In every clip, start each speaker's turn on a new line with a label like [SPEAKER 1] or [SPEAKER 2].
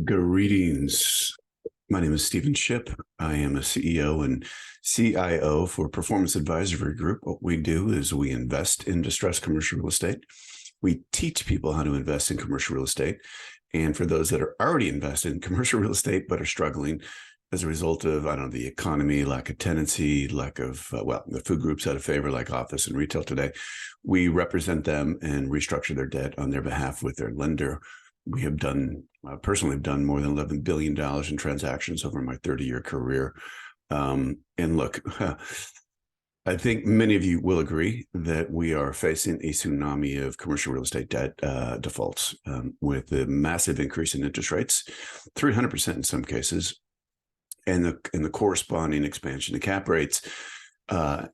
[SPEAKER 1] Greetings. My name is Stephen Shipp. I am a CEO and CIO for Performance Advisory Group. What we do is we invest in distressed commercial real estate. We teach people how to invest in commercial real estate. And for those that are already invested in commercial real estate but are struggling as a result of, I don't know, the economy, lack of tenancy, lack of, the food groups out of favor like office and retail today, we represent them and restructure their debt on their behalf with their lender. We have done, personally have done more than $11 billion in transactions over my 30-year career. And look, I think many of you will agree that we are facing a tsunami of commercial real estate debt defaults with a massive increase in interest rates, 300% in some cases, and the corresponding expansion of cap rates.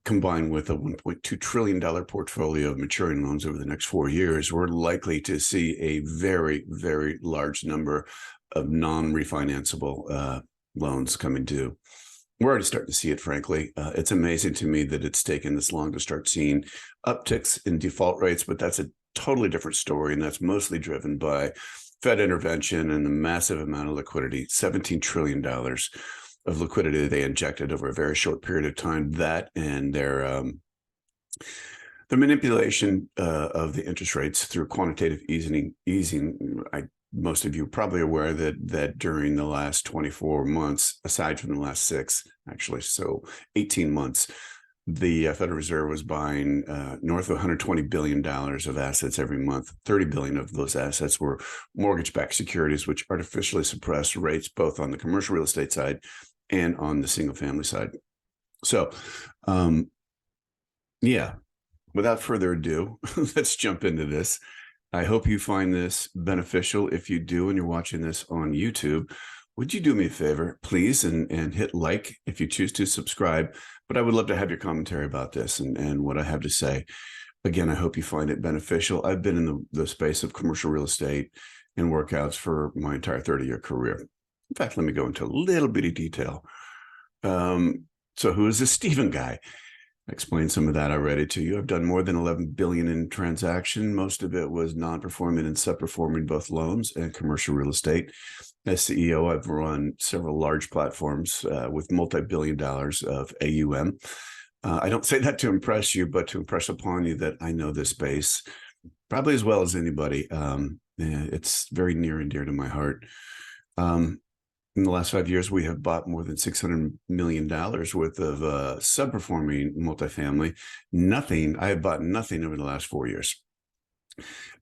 [SPEAKER 1] Combined with a $1.2 trillion portfolio of maturing loans over the next 4 years, we're likely to see a very, very large number of non-refinanceable loans coming due. We're already starting to see it, frankly. It's amazing to me that it's taken this long to start seeing upticks in default rates, but that's a totally different story, and that's mostly driven by Fed intervention and the massive amount of liquidity, $17 trillion of liquidity they injected over a very short period of time. That and their manipulation of the interest rates through quantitative easing. Most of you are probably aware that during the last 24 months, aside from the last 6, actually, so 18 months, the Federal Reserve was buying north of $120 billion of assets every month. 30 billion of those assets were mortgage-backed securities, which artificially suppressed rates both on the commercial real estate side and on the single-family side. So, yeah, without further ado, let's jump into this. I hope you find this beneficial. If you do and you're watching this on YouTube, would you do me a favor, please, and hit like if you choose to subscribe. But I would love to have your commentary about this and what I have to say. Again, I hope you find it beneficial. I've been in the space of commercial real estate and workouts for my entire 30-year career. In fact, let me go into a little bit of detail. So who is this Stephen guy? I explained some of that already to you. I've done more than 11 billion in transaction. Most of it was non-performing and sub-performing, both loans and commercial real estate. As CEO, I've run several large platforms with multi-billion dollars of AUM. I don't say that to impress you, but to impress upon you that I know this space probably as well as anybody. It's very near and dear to my heart. In the last 5 years, we have bought more than $600 million worth of sub-performing multifamily. I have bought nothing over the last 4 years.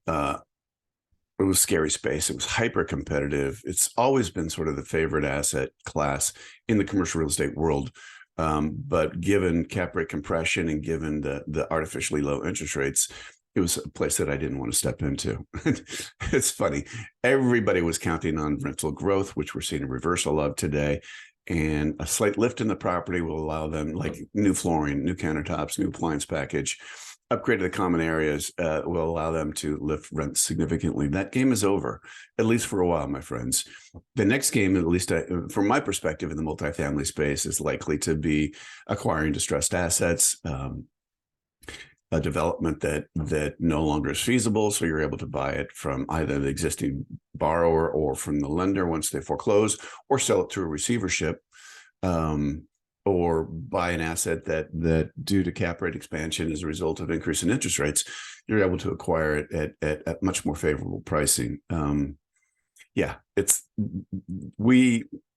[SPEAKER 1] It was scary space. It was hyper competitive. It's always been sort of the favorite asset class in the commercial real estate world. But given cap rate compression and given the artificially low interest rates, it was a place that I didn't want to step into. It's funny. Everybody was counting on rental growth, which we're seeing a reversal of today. And a slight lift in the property will allow them, like new flooring, new countertops, new appliance package, upgrade to the common areas will allow them to lift rent significantly. That game is over, at least for a while, my friends. The next game, at least from my perspective in the multifamily space, is likely to be acquiring distressed assets, a development that no longer is feasible, so you're able to buy it from either the existing borrower or from the lender once they foreclose, or sell it to a receivership, or buy an asset that due to cap rate expansion as a result of increase in interest rates, you're able to acquire it at much more favorable pricing.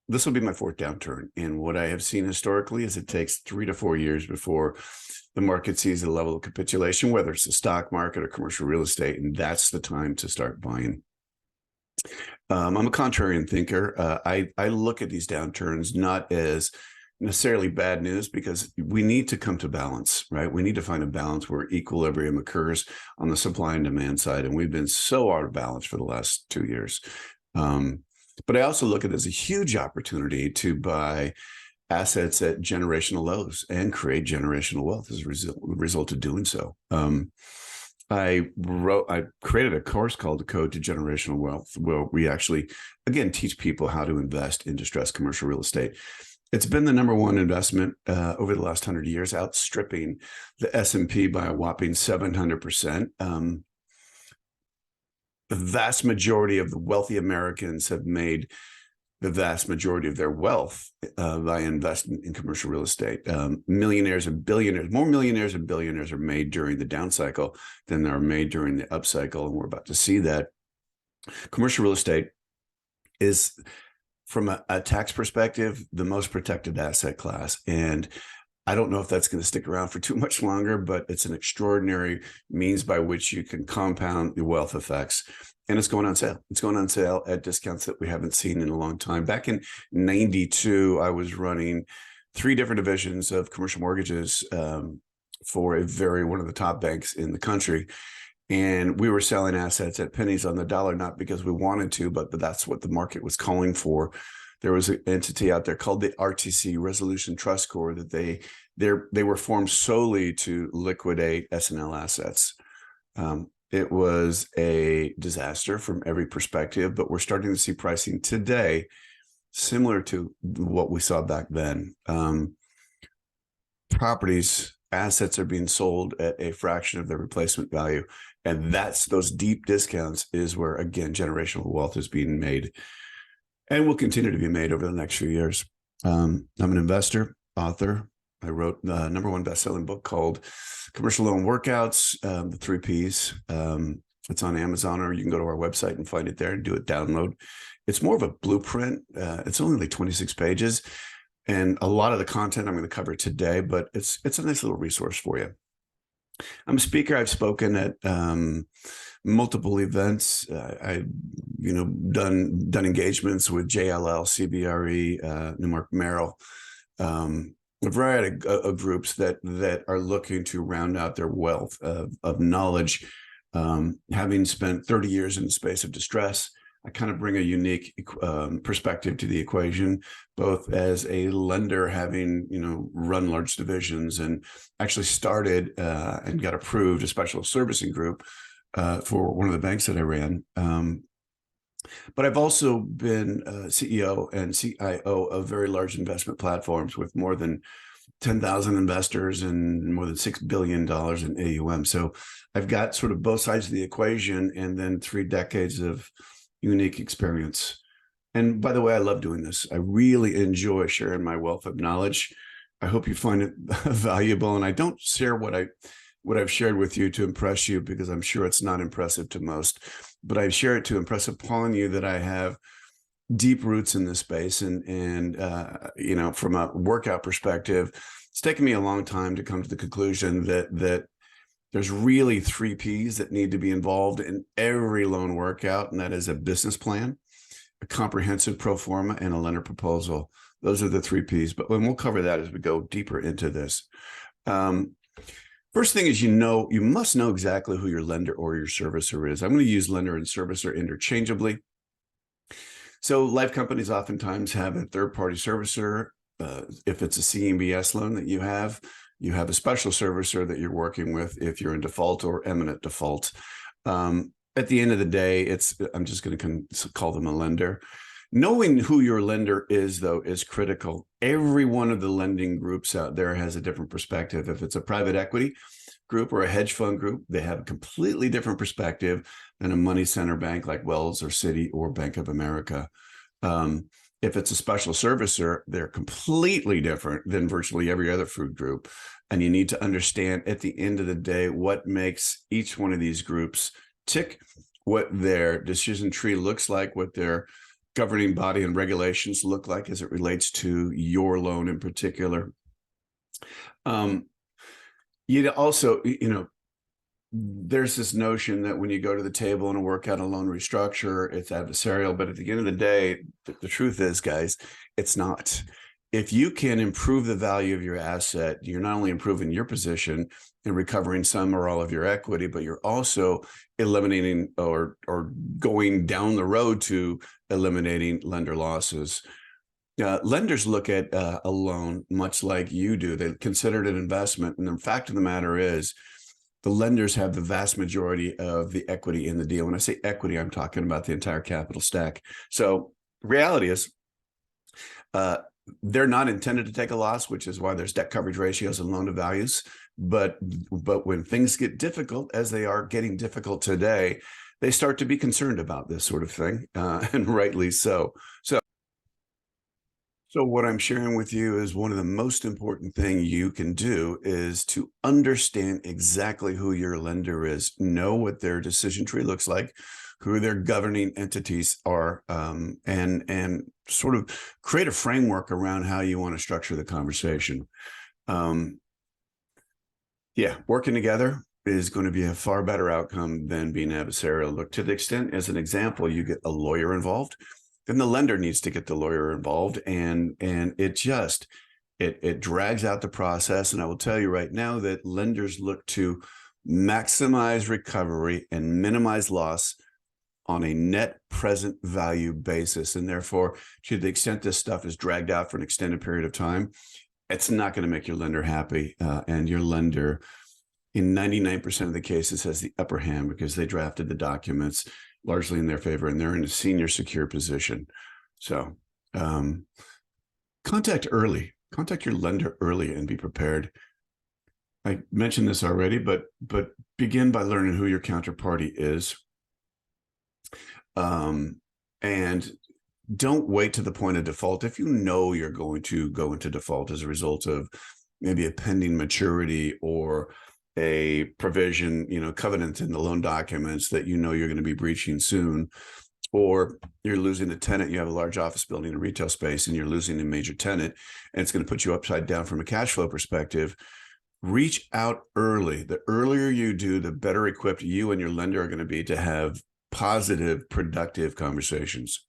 [SPEAKER 1] This will be my 4th downturn. And what I have seen historically is it takes 3 to 4 years before the market sees a level of capitulation, whether it's the stock market or commercial real estate, and that's the time to start buying. I'm a contrarian thinker. I look at these downturns not as necessarily bad news, because we need to come to balance, right? We need to find a balance where equilibrium occurs on the supply and demand side, and we've been so out of balance for the last 2 years. But I also look at it as a huge opportunity to buy assets at generational lows and create generational wealth as a result of doing so. I created a course called The Code to Generational Wealth, where we actually, again, teach people how to invest in distressed commercial real estate. It's been the #1 investment over the last 100 years, outstripping the S&P by a whopping 700%. the vast majority of the wealthy Americans have made the vast majority of their wealth by investment in commercial real estate. Millionaires and billionaires, more millionaires and billionaires are made during the down cycle than are made during the up cycle. And we're about to see that. Commercial real estate is, from a tax perspective, the most protected asset class. And I don't know if that's going to stick around for too much longer, but it's an extraordinary means by which you can compound the wealth effects. And it's going on sale. It's going on sale at discounts that we haven't seen in a long time. Back in '92, I was running 3 different divisions of commercial mortgages for one of the top banks in the country. And we were selling assets at pennies on the dollar, not because we wanted to, but that's what the market was calling for. There was an entity out there called the RTC, Resolution Trust Corps, that they were formed solely to liquidate S&L assets. It was a disaster from every perspective, but we're starting to see pricing today similar to what we saw back then. Assets are being sold at a fraction of their replacement value. And those deep discounts is where, again, generational wealth is being made and will continue to be made over the next few years. I'm an investor, author. I wrote the #1 best-selling book called Commercial Loan Workouts, the 3 Ps. It's on Amazon, or you can go to our website and find it there and do a download. It's more of a blueprint. It's only like 26 pages. And a lot of the content I'm going to cover today, but it's a nice little resource for you. I'm a speaker. I've spoken at multiple events. I've done engagements with JLL, CBRE, Newmark Merrill, a variety of groups that are looking to round out their wealth of knowledge. Having spent 30 years in the space of distress, I kind of bring a unique perspective to the equation, both as a lender, having run large divisions and actually started and got approved a special servicing group for one of the banks that I ran. But I've also been CEO and CIO of very large investment platforms with more than 10,000 investors and more than $6 billion in AUM. So I've got sort of both sides of the equation, and then 3 decades of unique experience. And by the way, I love doing this. I really enjoy sharing my wealth of knowledge. I hope you find it valuable. And I don't share what I've shared with you to impress you, because I'm sure it's not impressive to most, but I share it to impress upon you that I have deep roots in this space. And from a workout perspective, it's taken me a long time to come to the conclusion that there's really 3 Ps that need to be involved in every loan workout, and that is a business plan, a comprehensive pro forma, and a lender proposal. Those are the 3 Ps, but we'll cover that as we go deeper into this. First thing is, you must know exactly who your lender or your servicer is. I'm going to use lender and servicer interchangeably. So life companies oftentimes have a third-party servicer. If it's a CMBS loan that you have a special servicer that you're working with if you're in default or imminent default. At the end of the day, I'm just going to call them a lender. Knowing who your lender is, though, is critical. Every one of the lending groups out there has a different perspective. If it's a private equity group or a hedge fund group, they have a completely different perspective than a money center bank like Wells or Citi or Bank of America. If it's a special servicer, they're completely different than virtually every other food group. And you need to understand at the end of the day what makes each one of these groups tick, what their decision tree looks like, what their governing body and regulations look like as it relates to your loan in particular. You also, there's this notion that when you go to the table and work out a loan restructure, it's adversarial. But at the end of the day, the truth is, guys, it's not. If you can improve the value of your asset, you're not only improving your position and recovering some or all of your equity, but you're also eliminating or going down the road to eliminating lender losses. Lenders look at a loan much like you do. They consider it an investment. And the fact of the matter is, the lenders have the vast majority of the equity in the deal. When I say equity, I'm talking about the entire capital stack. So reality is, they're not intended to take a loss, which is why there's debt coverage ratios and loan to values. But when things get difficult, as they are getting difficult today, they start to be concerned about this sort of thing, and rightly so. So what I'm sharing with you is one of the most important thing you can do is to understand exactly who your lender is, know what their decision tree looks like, who their governing entities are, and sort of create a framework around how you want to structure the conversation. Yeah, working together is going to be a far better outcome than being adversarial. Look, to the extent, as an example, you get a lawyer involved, then the lender needs to get the lawyer involved, and it drags out the process. And I will tell you right now that lenders look to maximize recovery and minimize loss on a net present value basis. And therefore, to the extent this stuff is dragged out for an extended period of time, it's not going to make your lender happy. And your lender, in 99% of the cases, has the upper hand because they drafted the documents largely in their favor, and they're in a senior secure position. So contact your lender early and be prepared. I mentioned this already, but begin by learning who your counterparty is. And don't wait to the point of default. If you know you're going to go into default as a result of maybe a pending maturity or a provision, covenant in the loan documents that you're going to be breaching soon, or you're losing a tenant, you have a large office building, a retail space, and you're losing a major tenant, and it's going to put you upside down from a cash flow perspective, reach out early. The earlier you do, the better equipped you and your lender are going to be to have positive, productive conversations.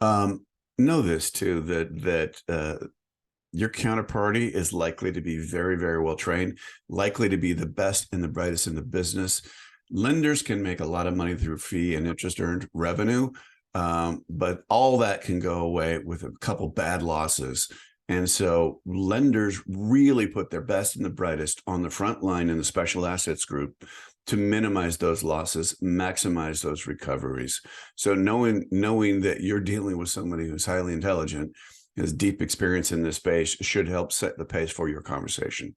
[SPEAKER 1] Know this too, that your counterparty is likely to be very, very well trained, likely to be the best and the brightest in the business. Lenders can make a lot of money through fee and interest earned revenue, but all that can go away with a couple bad losses. And so lenders really put their best and the brightest on the front line in the special assets group to minimize those losses, maximize those recoveries. So knowing that you're dealing with somebody who's highly intelligent, has deep experience in this space, should help set the pace for your conversation,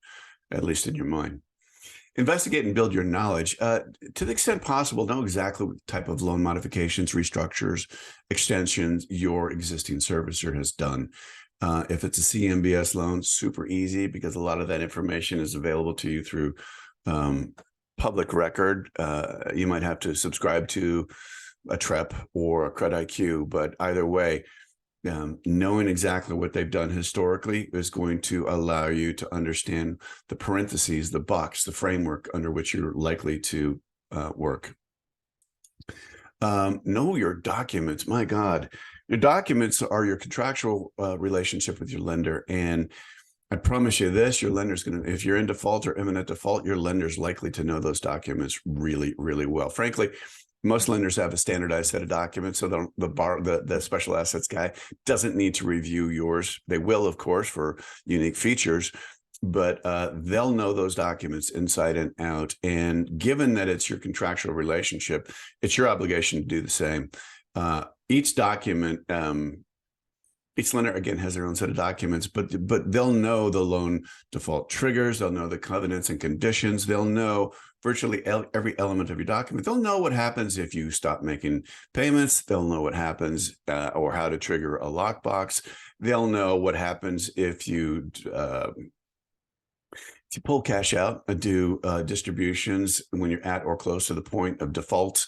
[SPEAKER 1] at least in your mind. Investigate and build your knowledge. To the extent possible, know exactly what type of loan modifications, restructures, extensions your existing servicer has done. If it's a CMBS loan, super easy because a lot of that information is available to you through public record. You might have to subscribe to a TREP or a Credit IQ, but either way, knowing exactly what they've done historically is going to allow you to understand the parentheses, the box, the framework under which you're likely to work. Know your documents. My God, your documents are your contractual relationship with your lender. And I promise you this, your lender's going to, if you're in default or imminent default, your lender's likely to know those documents really, really well. Frankly, most lenders have a standardized set of documents, so the special assets guy doesn't need to review yours. They will, of course, for unique features, but they'll know those documents inside and out. And given that it's your contractual relationship, it's your obligation to do the same. Each document, each lender, again, has their own set of documents, but they'll know the loan default triggers. They'll know the covenants and conditions. They'll know virtually every element of your document. They'll know what happens if you stop making payments. They'll know what happens or how to trigger a lockbox. They'll know what happens if you pull cash out, do distributions when you're at or close to the point of default.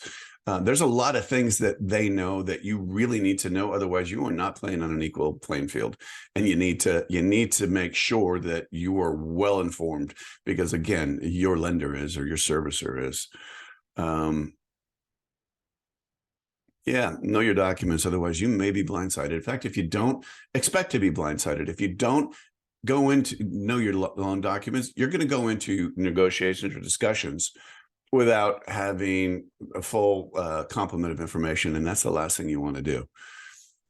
[SPEAKER 1] There's a lot of things that they know that you really need to know. Otherwise, you are not playing on an equal playing field, and you need to make sure that you are well informed because, again, your lender is or your servicer is. Yeah, know your documents. Otherwise, you may be blindsided. In fact, if you don't expect to be blindsided, if you don't go into know your loan documents, you're going to go into negotiations or discussions without having a full complement of information. And that's the last thing you want to do.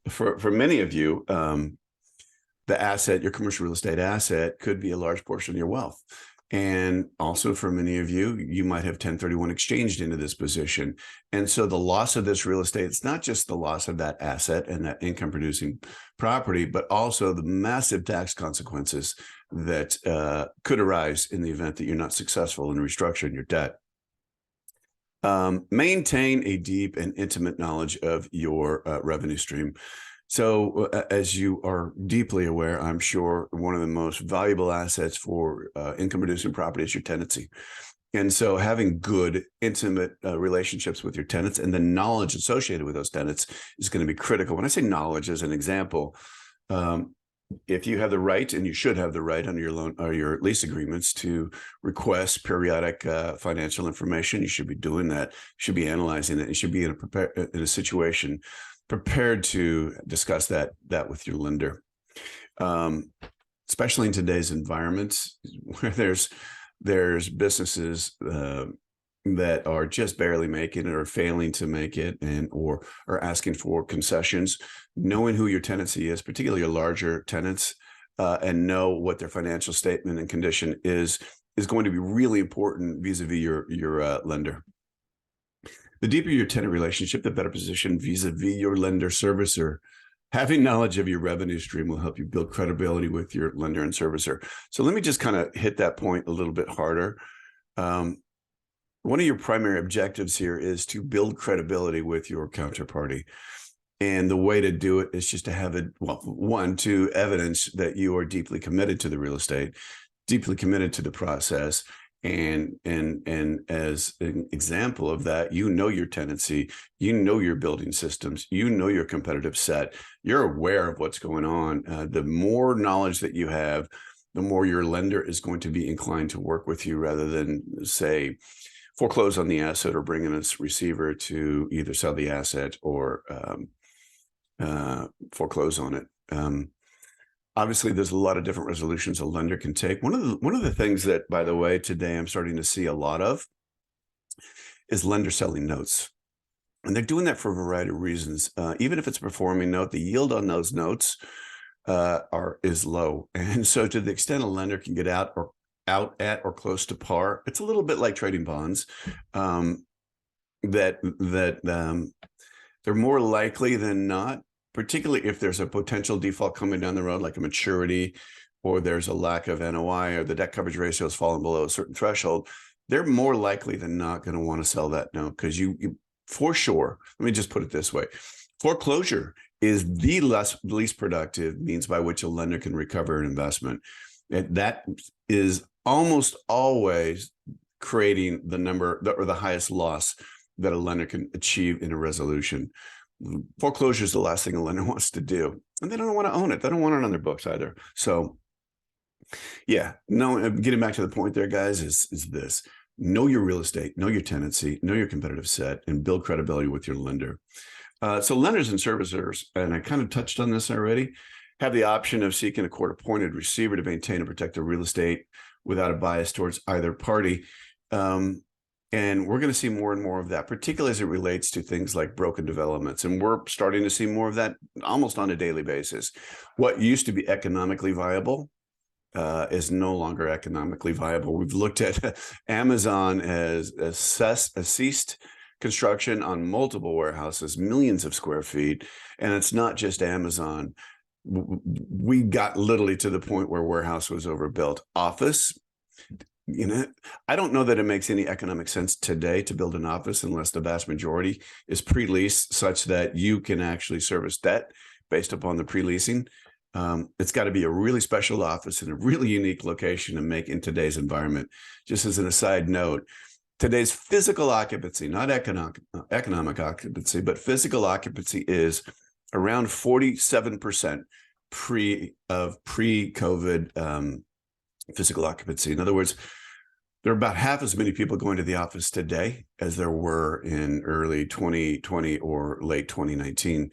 [SPEAKER 1] For many of you, the asset, your commercial real estate asset, could be a large portion of your wealth. And also for many of you, you might have 1031 exchanged into this position. And so the loss of this real estate, it's not just the loss of that asset and that income producing property, but also the massive tax consequences that could arise in the event that you're not successful in restructuring your debt. Maintain a deep and intimate knowledge of your revenue stream. So as you are deeply aware, I'm sure one of the most valuable assets for income producing property is your tenancy. And so having good, intimate relationships with your tenants and the knowledge associated with those tenants is going to be critical. When I say knowledge, as an example, if you have the right, and you should have the right under your loan or your lease agreements to request periodic financial information, you should be doing that. You should be analyzing it. You should be in a situation prepared to discuss that with your lender, especially in today's environment where there's businesses that are just barely making it or failing to make it, and or are asking for concessions. Knowing who your tenancy is, particularly your larger tenants, and know what their financial statement and condition is going to be really important vis-a-vis your lender. The deeper your tenant relationship, the better position vis-a-vis your lender servicer. Having knowledge of your revenue stream will help you build credibility with your lender and servicer. So let me just kind of hit that point a little bit harder. One of your primary objectives here is to build credibility with your counterparty. And the way to do it is just to have it, well, one, to evidence that you are deeply committed to the real estate, deeply committed to the process. And as an example of that, you know your tenancy, you know your building systems, you know your competitive set, you're aware of what's going on. The more knowledge that you have, the more your lender is going to be inclined to work with you, rather than, say, foreclose on the asset or bring in a receiver to either sell the asset or foreclose on it. Obviously, there's a lot of different resolutions a lender can take. One of the things that, by the way, today I'm starting to see a lot of is lender selling notes. And they're doing that for a variety of reasons. Even if it's a performing note, the yield on those notes is low. And so to the extent a lender can get out at or close to par, it's a little bit like trading bonds, that they're more likely than not, particularly if there's a potential default coming down the road, like a maturity, or there's a lack of NOI, or the debt coverage ratio has fallen below a certain threshold, they're more likely than not going to want to sell that note, because you for sure, let me just put it this way, foreclosure is the least productive means by which a lender can recover an investment. That is almost always creating the number or the highest loss that a lender can achieve in a resolution. Foreclosure is the last thing a lender wants to do, and they don't want to own it. They don't want it on their books either. So yeah, no, getting back to the point there, guys, is this: know your real estate, know your tenancy, know your competitive set, and build credibility with your lender. So lenders and servicers, and I kind of touched on this already, have the option of seeking a court-appointed receiver to maintain and protect their real estate without a bias towards either party. And we're going to see more and more of that, particularly as it relates to things like broken developments. And we're starting to see more of that almost on a daily basis. What used to be economically viable is no longer economically viable. We've looked at Amazon as ceased construction on multiple warehouses, millions of square feet. And it's not just Amazon. We got literally to the point where warehouse was overbuilt. Office, I don't know that it makes any economic sense today to build an office unless the vast majority is pre-leased, such that you can actually service debt based upon the pre-leasing. It's got to be a really special office in a really unique location to make in today's environment. Just as an aside note, today's physical occupancy, not economic occupancy, but physical occupancy is around 47% pre-COVID physical occupancy. In other words, there are about half as many people going to the office today as there were in early 2020 or late 2019.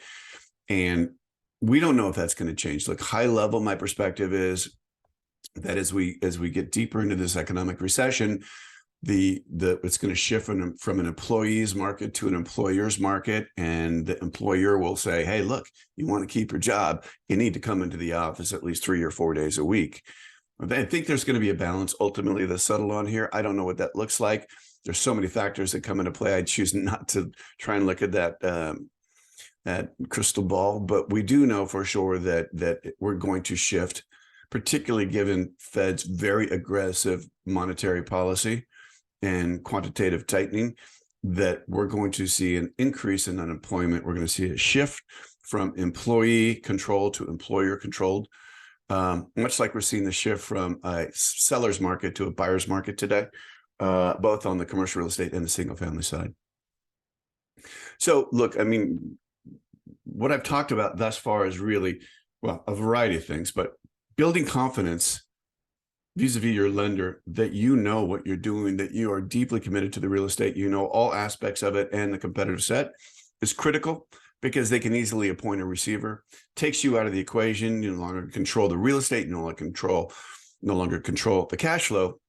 [SPEAKER 1] And we don't know if that's going to change. Look, high level, my perspective is that as we get deeper into this economic recession, it's going to shift from an employee's market to an employer's market, and the employer will say, hey, look, you want to keep your job, you need to come into the office at least 3 or 4 days a week. I think there's going to be a balance ultimately that's settled on here. I don't know what that looks like. There's so many factors that come into play. I choose not to try and look at that crystal ball, but we do know for sure that we're going to shift, particularly given Fed's very aggressive monetary policy and quantitative tightening. that we're going to see an increase in unemployment. We're going to see a shift from employee control to employer controlled, much like we're seeing the shift from a seller's market to a buyer's market today, both on the commercial real estate and the single family side. So look, I mean, what I've talked about thus far is really, well, a variety of things, but building confidence vis-a-vis your lender that you know what you're doing, that you are deeply committed to the real estate, you know all aspects of it, and the competitive set is critical, because they can easily appoint a receiver. Takes you out of the equation. You no longer control the real estate, no longer control the cash flow,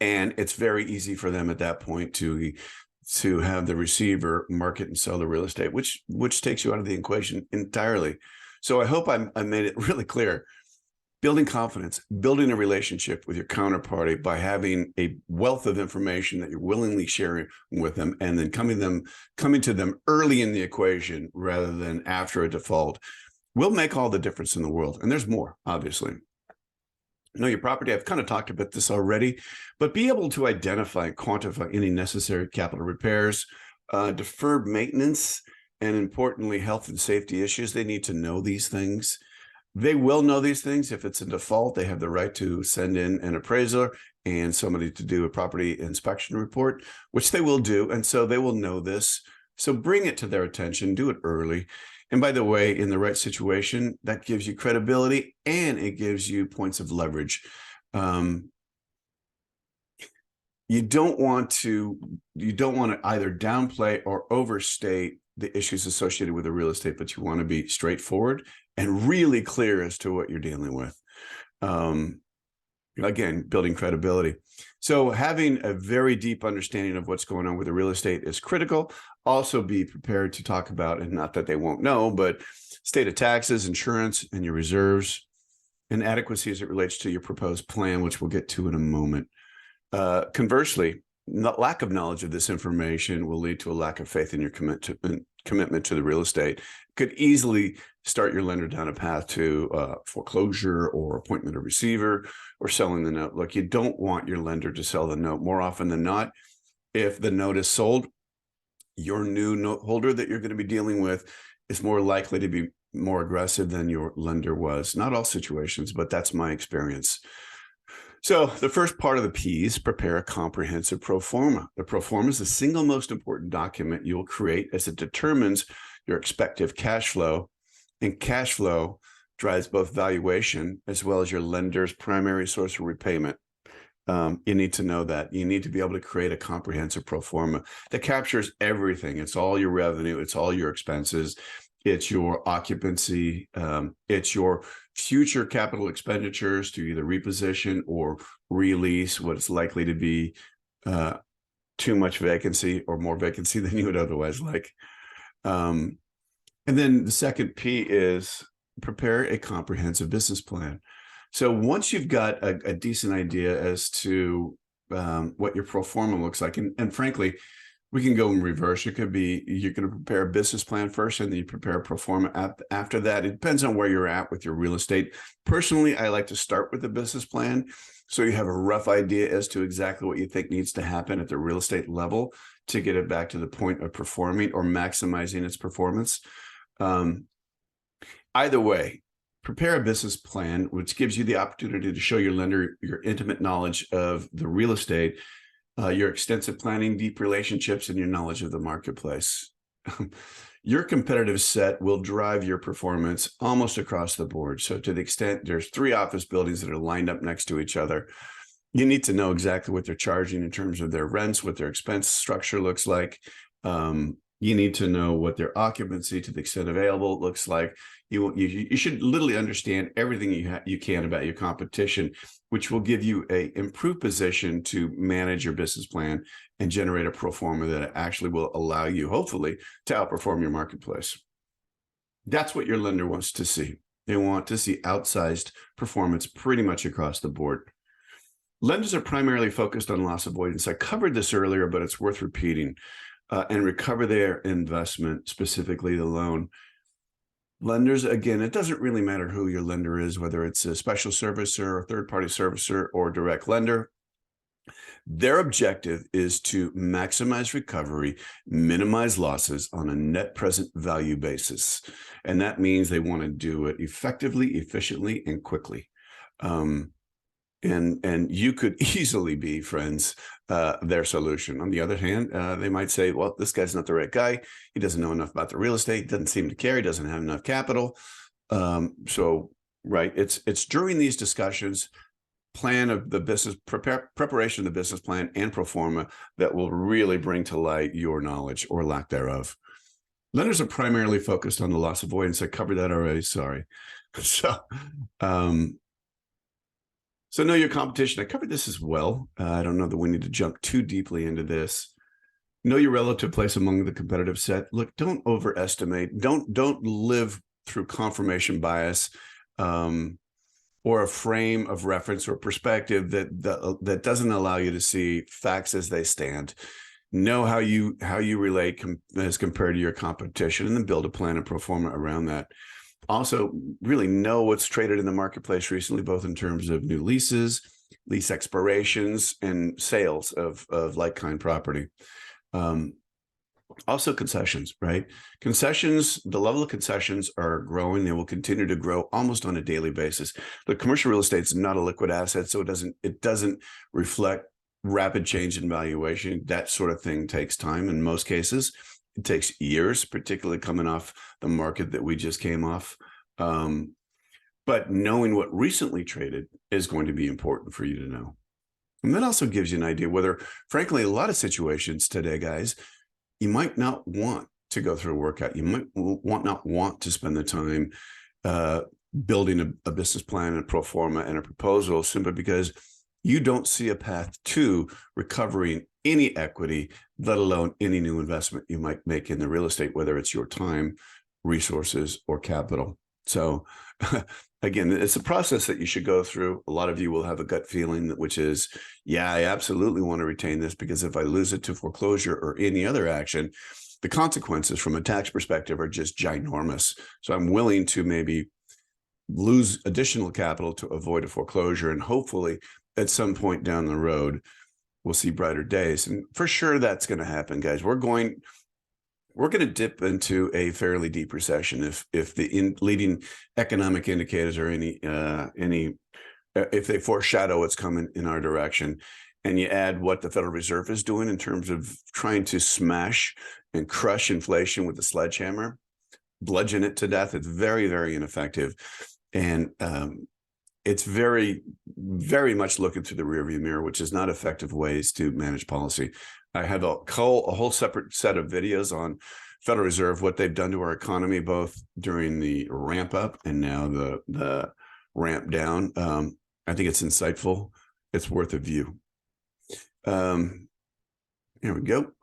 [SPEAKER 1] and it's very easy for them at that point to have the receiver market and sell the real estate, which takes you out of the equation entirely. So I hope I made it really clear. Building confidence, building a relationship with your counterparty by having a wealth of information that you're willingly sharing with them, and then coming to them early in the equation rather than after a default, will make all the difference in the world. And there's more, obviously. Know your property. I've kind of talked about this already, but be able to identify and quantify any necessary capital repairs, deferred maintenance, and importantly, health and safety issues. They need to know these things. They will know these things. If it's a default, they have the right to send in an appraiser and somebody to do a property inspection report, which they will do. And so they will know this. So bring it to their attention, do it early. And by the way, in the right situation, that gives you credibility and it gives you points of leverage. You don't want to either downplay or overstate the issues associated with the real estate, but you want to be straightforward and really clear as to what you're dealing with. Again, building credibility. So having a very deep understanding of what's going on with the real estate is critical. Also be prepared to talk about, and not that they won't know, but state of taxes, insurance, and your reserves, and adequacy as it relates to your proposed plan, which we'll get to in a moment. Conversely, lack of knowledge of this information will lead to a lack of faith in your commitment to the real estate. Could easily start your lender down a path to foreclosure or appointment of receiver or selling the note. Look, you don't want your lender to sell the note. More often than not, if the note is sold, your new note holder that you're going to be dealing with is more likely to be more aggressive than your lender was. Not all situations, but that's my experience. So the first part of the P's, prepare a comprehensive pro forma. The pro forma is the single most important document you'll create, as it determines your expected cash flow, and cash flow drives both valuation as well as your lender's primary source of repayment. You need to know that. You need to be able to create a comprehensive pro forma that captures everything. It's all your revenue, it's all your expenses, it's your occupancy, it's your future capital expenditures to either reposition or release what is likely to be too much vacancy or more vacancy than you would otherwise like. And then the second P is prepare a comprehensive business plan. So once you've got a decent idea as to what your pro forma looks like, and frankly, we can go in reverse. It could be you're going to prepare a business plan first, and then you prepare a pro forma after that. It depends on where you're at with your real estate. Personally, I like to start with the business plan, so you have a rough idea as to exactly what you think needs to happen at the real estate level to get it back to the point of performing or maximizing its performance. Either way, prepare a business plan, which gives you the opportunity to show your lender your intimate knowledge of the real estate, your extensive planning, deep relationships, and your knowledge of the marketplace. Your competitive set will drive your performance almost across the board. So to the extent there's 3 office buildings that are lined up next to each other, you need to know exactly what they're charging in terms of their rents, what their expense structure looks like. You need to know what their occupancy, to the extent available, looks like. You should literally understand everything you can about your competition, which will give you a improved position to manage your business plan and generate a pro forma that actually will allow you, hopefully, to outperform your marketplace. That's what your lender wants to see. They want to see outsized performance pretty much across the board. Lenders are primarily focused on loss avoidance. I covered this earlier, but it's worth repeating. And recover their investment, specifically the loan. Lenders, again, it doesn't really matter who your lender is, whether it's a special servicer or third-party servicer or direct lender. Their objective is to maximize recovery, minimize losses on a net present value basis. And that means they want to do it effectively, efficiently, and quickly. And you could easily be, friends, their solution. On the other hand, they might say, well, this guy's not the right guy. He doesn't know enough about the real estate, doesn't seem to care, he doesn't have enough capital. Right, it's during these discussions, plan of the business, preparation of the business plan and pro forma that will really bring to light your knowledge or lack thereof. Lenders are primarily focused on the loss avoidance. I covered that already, sorry. So know your competition. I covered this as well. I don't know that we need to jump too deeply into this. Know your relative place among the competitive set. Look, don't overestimate. Don't live through confirmation bias, or a frame of reference or perspective that doesn't allow you to see facts as they stand. Know how you relate as compared to your competition, and then build a plan and pro forma around that. Also, really know what's traded in the marketplace recently, both in terms of new leases, lease expirations, and sales of like-kind property. Also concessions, right? Concessions, the level of concessions are growing. They will continue to grow almost on a daily basis. But commercial real estate is not a liquid asset, so it doesn't reflect rapid change in valuation. That sort of thing takes time. In most cases, it takes years, particularly coming off the market that we just came off. But knowing what recently traded is going to be important for you to know. And that also gives you an idea whether, frankly, a lot of situations today, guys, you might not want to go through a workout. You might not want to spend the time building a business plan and a pro forma and a proposal, simply because you don't see a path to recovering any equity, let alone any new investment you might make in the real estate, whether it's your time, resources, or capital. So again, it's a process that you should go through. A lot of you will have a gut feeling, which is, yeah, I absolutely want to retain this, because if I lose it to foreclosure or any other action, the consequences from a tax perspective are just ginormous. So I'm willing to maybe lose additional capital to avoid a foreclosure, and hopefully at some point down the road, we'll see brighter days. And for sure, that's going to happen, guys. We're going to dip into a fairly deep recession if the leading economic indicators are if they foreshadow what's coming in our direction. And you add what the Federal Reserve is doing in terms of trying to smash and crush inflation with a sledgehammer, bludgeon it to death. It's very, very ineffective. And it's very, very much looking through the rearview mirror, which is not effective ways to manage policy. I have a whole separate set of videos on Federal Reserve, what they've done to our economy, both during the ramp up and now the ramp down. I think it's insightful. It's worth a view. Here we go.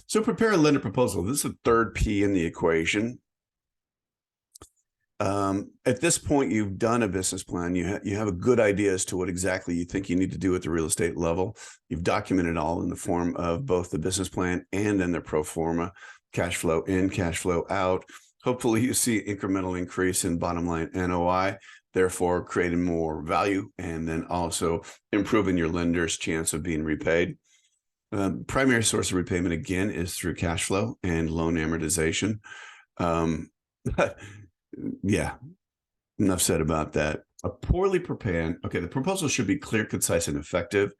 [SPEAKER 1] So prepare a lender proposal. This is the third P in the equation. At this point, you've done a business plan. You have a good idea as to what exactly you think you need to do at the real estate level. You've documented all in the form of both the business plan and then the pro forma, cash flow in, cash flow out. Hopefully you see incremental increase in bottom line NOI, therefore creating more value, and then also improving your lender's chance of being repaid. Primary source of repayment, again, is through cash flow and loan amortization. Yeah, enough said about that. A poorly prepared, okay, the proposal should be clear, concise, and effective.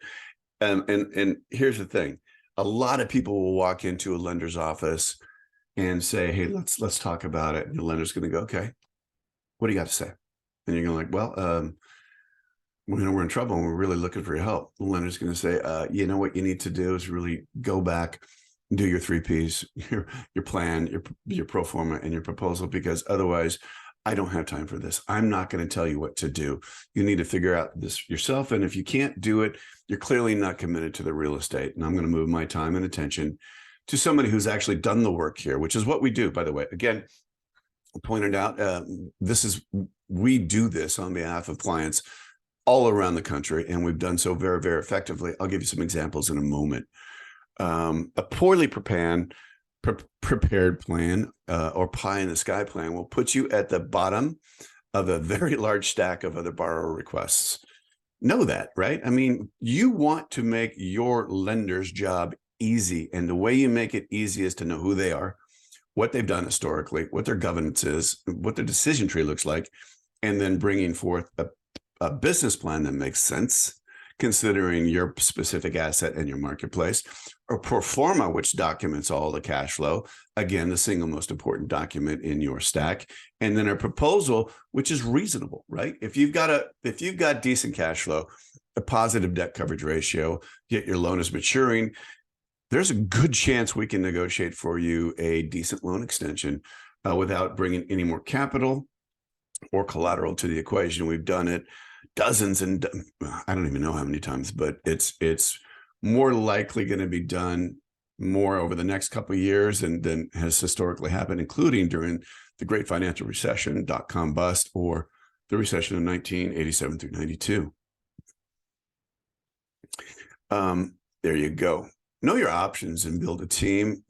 [SPEAKER 1] And here's the thing. A lot of people will walk into a lender's office and say, hey, let's talk about it. And the lender's going to go, okay, what do you got to say? And you're going to like, well, we're in trouble and we're really looking for your help. The lender's going to say, you know what you need to do is really go back, do your 3 Ps, your plan, your pro forma, and your proposal, because otherwise I don't have time for this. I'm not going to tell you what to do. You need to figure out this yourself. And if you can't do it, you're clearly not committed to the real estate. And I'm going to move my time and attention to somebody who's actually done the work here, which is what we do, by the way. Again, I pointed out, we do this on behalf of clients all around the country, and we've done so very, very effectively. I'll give you some examples in a moment. A poorly prepared plan or pie in the sky plan will put you at the bottom of a very large stack of other borrower requests. know that, right? I mean, you want to make your lender's job easy. And the way you make it easy is to know who they are, what they've done historically, what their governance is, what their decision tree looks like, and then bringing forth a business plan that makes sense considering your specific asset and your marketplace, or Proforma, which documents all the cash flow, again, the single most important document in your stack, and then a proposal which is reasonable, right? If you've got decent cash flow, a positive debt coverage ratio, yet your loan is maturing, there's a good chance we can negotiate for you a decent loan extension without bringing any more capital or collateral to the equation. We've done it dozens and I don't even know how many times, but it's more likely going to be done more over the next couple of years than has historically happened, including during the Great Financial Recession, dot-com bust, or the recession of 1987 through 92. There you go. Know your options and build a team.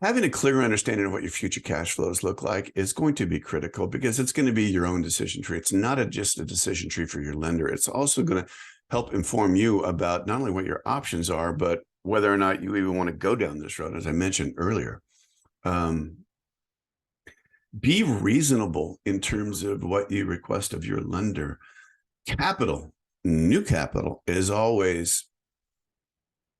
[SPEAKER 1] Having a clear understanding of what your future cash flows look like is going to be critical, because it's going to be your own decision tree. It's not just a decision tree for your lender. It's also going to help inform you about not only what your options are, but whether or not you even want to go down this road, as I mentioned earlier. Be reasonable in terms of what you request of your lender. Capital, new capital, is always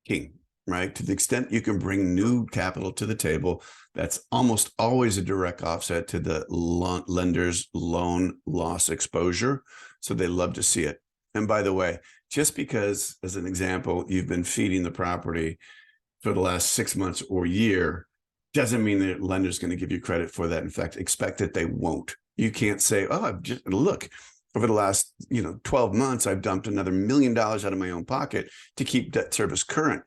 [SPEAKER 1] king, right? To the extent you can bring new capital to the table, that's almost always a direct offset to the lender's loan loss exposure. So they love to see it. And by the way, just because, as an example, you've been feeding the property for the last 6 months or year, doesn't mean that lender's going to give you credit for that. In fact, expect that they won't. You can't say, oh, I've just, look, over the last 12 months, I've dumped another $1 million out of my own pocket to keep debt service current.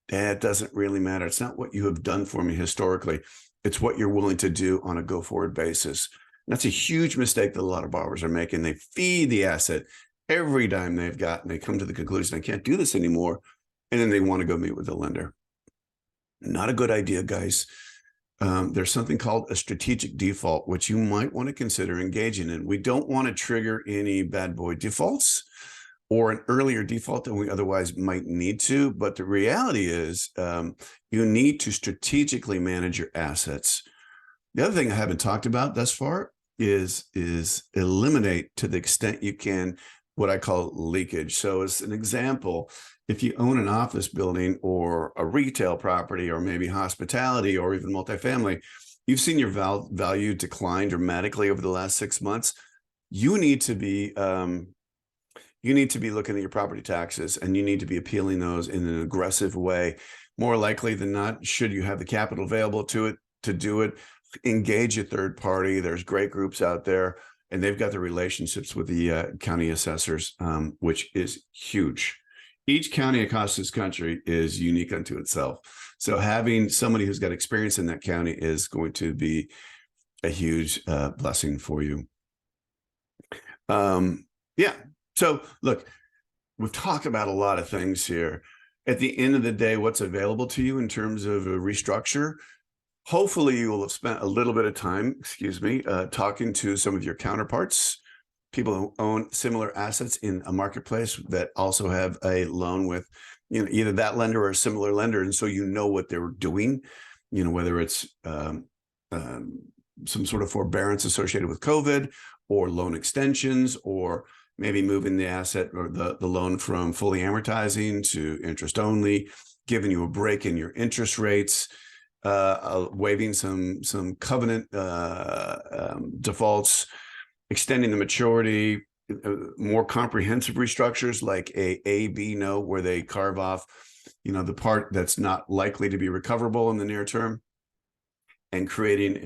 [SPEAKER 1] That doesn't really matter. It's not what you have done for me historically. It's what you're willing to do on a go-forward basis. And that's a huge mistake that a lot of borrowers are making. They feed the asset every dime they've got, and they come to the conclusion, I can't do this anymore. And then they want to go meet with the lender. Not a good idea, guys. There's something called a strategic default, which you might want to consider engaging in. We don't want to trigger any bad boy defaults or an earlier default than we otherwise might need to. But the reality is you need to strategically manage your assets. The other thing I haven't talked about thus far is eliminate, to the extent you can, what I call leakage. So as an example, if you own an office building or a retail property or maybe hospitality or even multifamily, you've seen your value decline dramatically over the last 6 months. You need to be looking at your property taxes, and you need to be appealing those in an aggressive way. More likely than not, should you have the capital available to do it, engage a third party. There's great groups out there, and they've got the relationships with the county assessors, which is huge. Each county across this country is unique unto itself. So having somebody who's got experience in that county is going to be a huge blessing for you. Yeah. So look, we've talked about a lot of things here. At the end of the day, what's available to you in terms of a restructure, hopefully you will have spent a little bit of time, talking to some of your counterparts, people who own similar assets in a marketplace that also have a loan with, either that lender or a similar lender. And so you know what they're doing, whether it's some sort of forbearance associated with COVID, or loan extensions, or maybe moving the asset or the loan from fully amortizing to interest only, giving you a break in your interest rates, waiving some covenant defaults, extending the maturity, more comprehensive restructures like a B note, where they carve off, the part that's not likely to be recoverable in the near term, and creating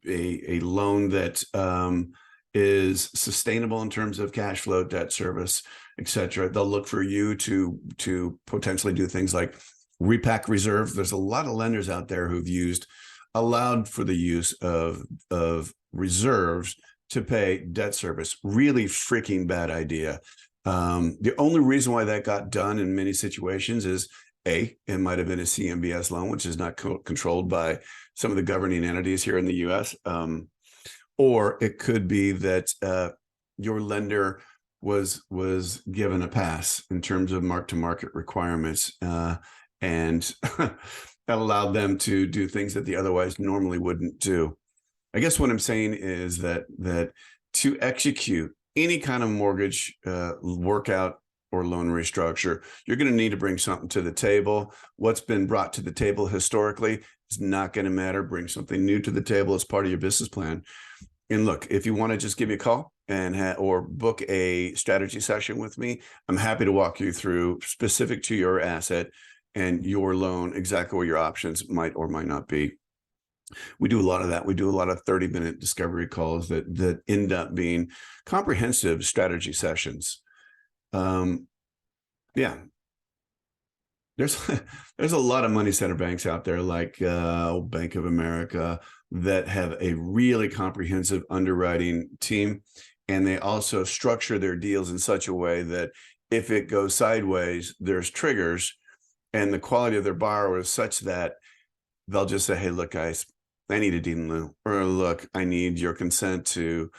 [SPEAKER 1] a loan that is sustainable in terms of cash flow, debt service, etc. They'll look for you to potentially do things like repack reserves. There's a lot of lenders out there who've allowed for the use of reserves to pay debt service. Really freaking bad idea. The only reason why that got done in many situations is it might have been a CMBS loan, which is not controlled by some of the governing entities here in the U.S., Or it could be that your lender was given a pass in terms of mark-to-market requirements, and that allowed them to do things that they otherwise normally wouldn't do. I guess what I'm saying is that to execute any kind of mortgage workout or loan restructure, you're going to need to bring something to the table. What's been brought to the table historically is not going to matter. Bring something new to the table as part of your business plan. And look, if you want to just give me a call and or book a strategy session with me, I'm happy to walk you through, specific to your asset and your loan, exactly what your options might or might not be. We do a lot of that. We do a lot of 30-minute discovery calls that end up being comprehensive strategy sessions. Yeah, there's a lot of money center banks out there, like Bank of America, that have a really comprehensive underwriting team, and they also structure their deals in such a way that if it goes sideways, there's triggers, and the quality of their borrower is such that they'll just say, "Hey, look, guys, I need a deed in lieu," or "Look, I need your consent to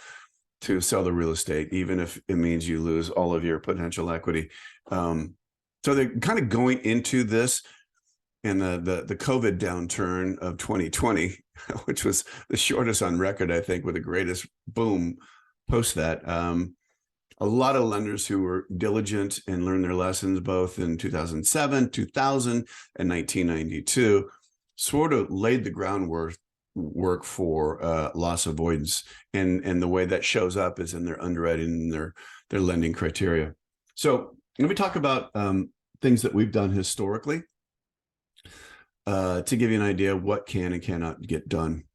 [SPEAKER 1] sell the real estate, even if it means you lose all of your potential equity." So they're kind of going into this, and the COVID downturn of 2020, which was the shortest on record, I think, with the greatest boom post that. A lot of lenders who were diligent and learned their lessons both in 2007, 2000, and 1992 sort of laid the groundwork for loss avoidance, and the way that shows up is in their underwriting and their lending criteria. So let me talk about things that we've done historically to give you an idea of what can and cannot get done.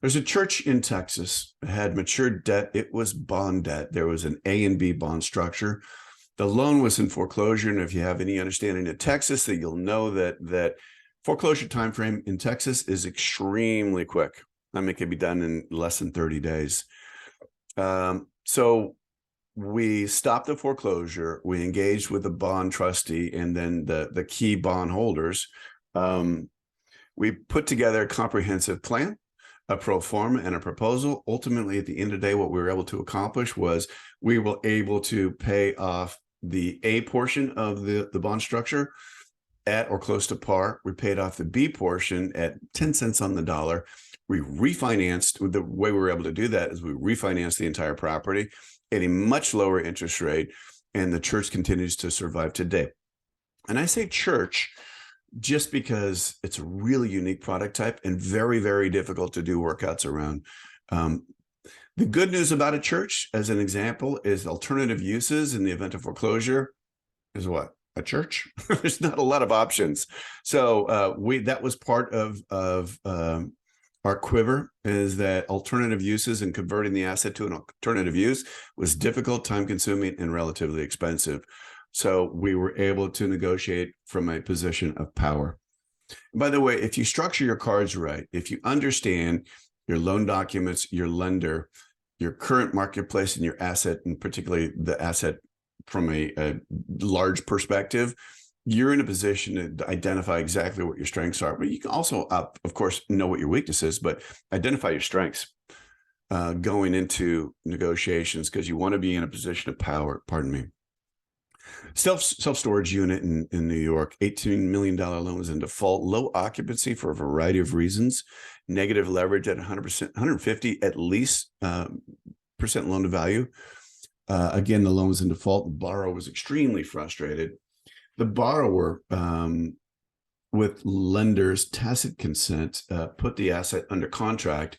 [SPEAKER 1] There's a church in Texas that had matured debt. It was bond debt. There was an A and B bond structure. The loan was in foreclosure, and if you have any understanding of Texas, that you'll know that foreclosure timeframe in Texas is extremely quick. I mean, it can be done in less than 30 days. So we stopped the foreclosure. We engaged with the bond trustee and then the key bond holders. We put together a comprehensive plan, a Proforma, and a proposal. Ultimately, at the end of the day, what we were able to accomplish was we were able to pay off the A portion of the bond structure at or close to par. We paid off the B portion at 10 cents on the dollar. We refinanced. The way we were able to do that is we refinanced the entire property at a much lower interest rate, and the church continues to survive today. And I say church just because it's a really unique product type and very, very difficult to do workouts around. The good news about a church, as an example, is alternative uses in the event of foreclosure is what? A church. There's not a lot of options. So that was part of our quiver, is that alternative uses and converting the asset to an alternative use was difficult, time consuming, and relatively expensive. So we were able to negotiate from a position of power. And by the way, if you structure your cards right, if you understand your loan documents, your lender, your current marketplace, and your asset, and particularly the asset from a large perspective, you're in a position to identify exactly what your strengths are. But you can also, of course, know what your weakness is, but identify your strengths going into negotiations, because you want to be in a position of power. Pardon me. Self-storage unit in New York, $18 million loan was in default, low occupancy for a variety of reasons, negative leverage at 100%, 150 at least percent loan to value. Again, the loan was in default. The borrower was extremely frustrated. The borrower, with lender's tacit consent, put the asset under contract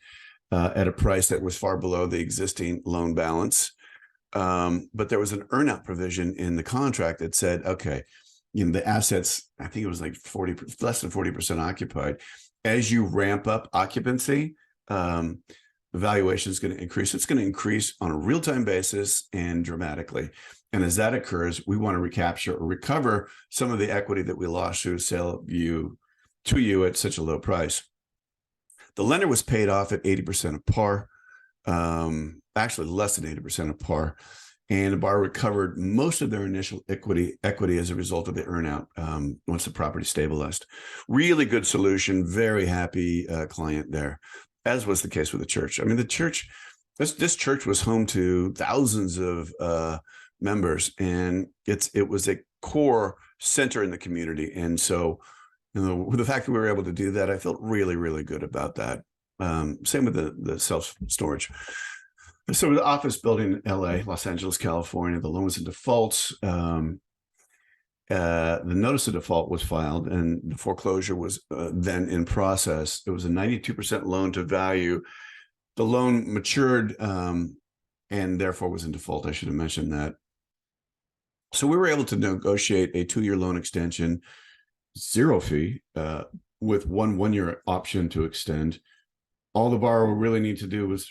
[SPEAKER 1] at a price that was far below the existing loan balance. But there was an earnout provision in the contract that said, okay, the assets, I think it was like less than 40% occupied. As you ramp up occupancy, the valuation is going to increase. It's going to increase on a real-time basis and dramatically. And as that occurs, we want to recapture or recover some of the equity that we lost through sale to you at such a low price. The lender was paid off at 80% of par. Actually less than 80% of par, and the borrower recovered most of their initial equity as a result of the earnout once the property stabilized. Really good solution, very happy client there. as was the case with the church. I mean, the church, this church was home to thousands of members, and it was a core center in the community. And so, with the fact that we were able to do that, I felt really, really good about that. Same with the self-storage. So the office building in LA, Los Angeles, California, the loan was in default. The notice of default was filed, and the foreclosure was then in process. It was a 92% loan to value. The loan matured and therefore was in default. I should have mentioned that. So we were able to negotiate a 2-year loan extension, 0 fee, with one-year option to extend. All the borrower really needed to do was,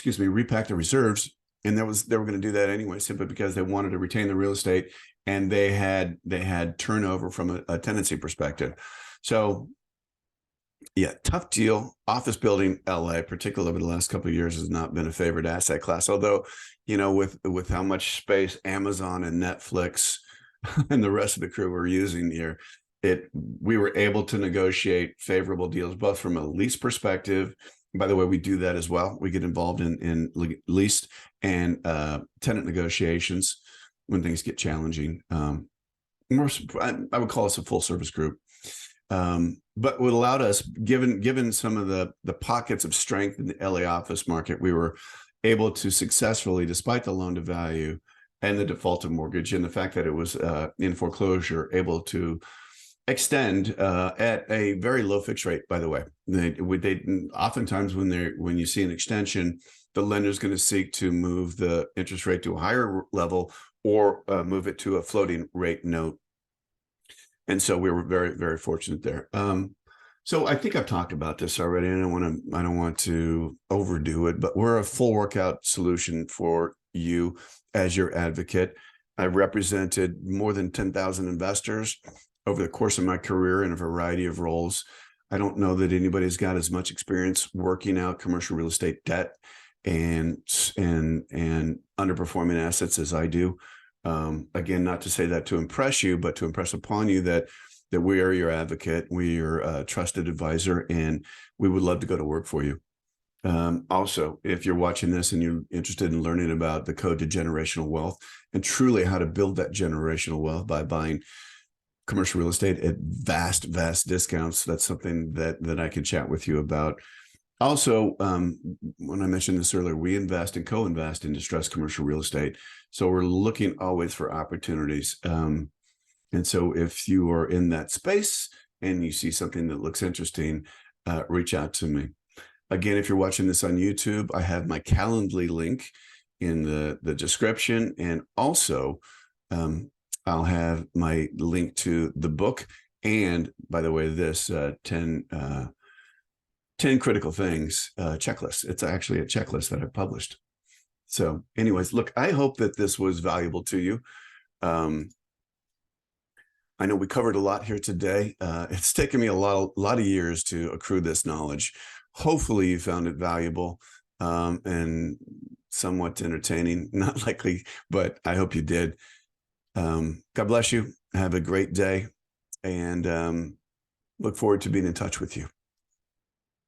[SPEAKER 1] repack the reserves, and they were going to do that anyway, simply because they wanted to retain the real estate, and they had turnover from a tenancy perspective. So, yeah, tough deal. Office building, LA, particularly over the last couple of years, has not been a favorite asset class. Although, with how much space Amazon and Netflix and the rest of the crew were using here, we were able to negotiate favorable deals, both from a lease perspective. By the way, we do that as well. We get involved in lease and tenant negotiations when things get challenging. I would call us a full service group. But what allowed us, given some of the pockets of strength in the LA office market, we were able to successfully, despite the loan to value and the default of mortgage and the fact that it was in foreclosure, able to extend at a very low fixed rate. By the way, they oftentimes when you see an extension, the lender is going to seek to move the interest rate to a higher level or move it to a floating rate note. And so we were very, very fortunate there. So I think I've talked about this already, and I don't want to overdo it, but we're a full workout solution for you as your advocate. I've represented more than 10,000 investors over the course of my career in a variety of roles. I don't know that anybody's got as much experience working out commercial real estate debt and underperforming assets as I do. Again, not to say that to impress you, but to impress upon you that we are your advocate, we are a trusted advisor, and we would love to go to work for you. Also, if you're watching this and you're interested in learning about the code to generational wealth and truly how to build that generational wealth by buying commercial real estate at vast discounts, that's something that I can chat with you about. Also, when I mentioned this earlier, we invest and co-invest in distressed commercial real estate. So we're looking always for opportunities. And so if you are in that space and you see something that looks interesting, reach out to me. Again, if you're watching this on YouTube, I have my Calendly link in the description. And also, I'll have my link to the book. And by the way, this 10 critical things checklist. It's actually a checklist that I published. So anyways, look, I hope that this was valuable to you. I know we covered a lot here today. It's taken me a lot of years to accrue this knowledge. Hopefully you found it valuable and somewhat entertaining. Not likely, but I hope you did. God bless you. Have a great day, and look forward to being in touch with you.